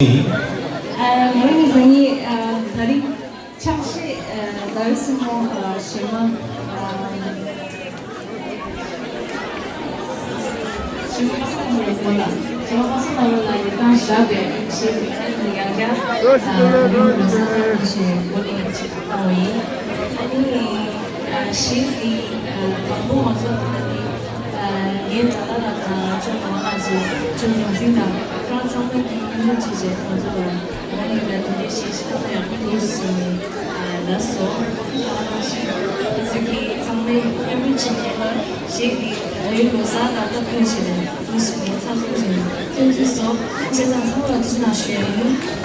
我以为你可能尝试的时候什么什么发送的了？什么发送的了？一般12点是你要家我们是我们一起到位。你是你广播网络你找到了中国还是中国新的？刚才我们季节合作的，我们的特别学习的朋友都是勒索，특히 상대 해물찜과 시기 그리고 싸다가 표시는 무슨이 사소진 현지서 세상 상으로 지나쉬는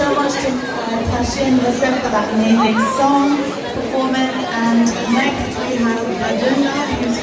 so much to Tashin and Yosef for that amazing song.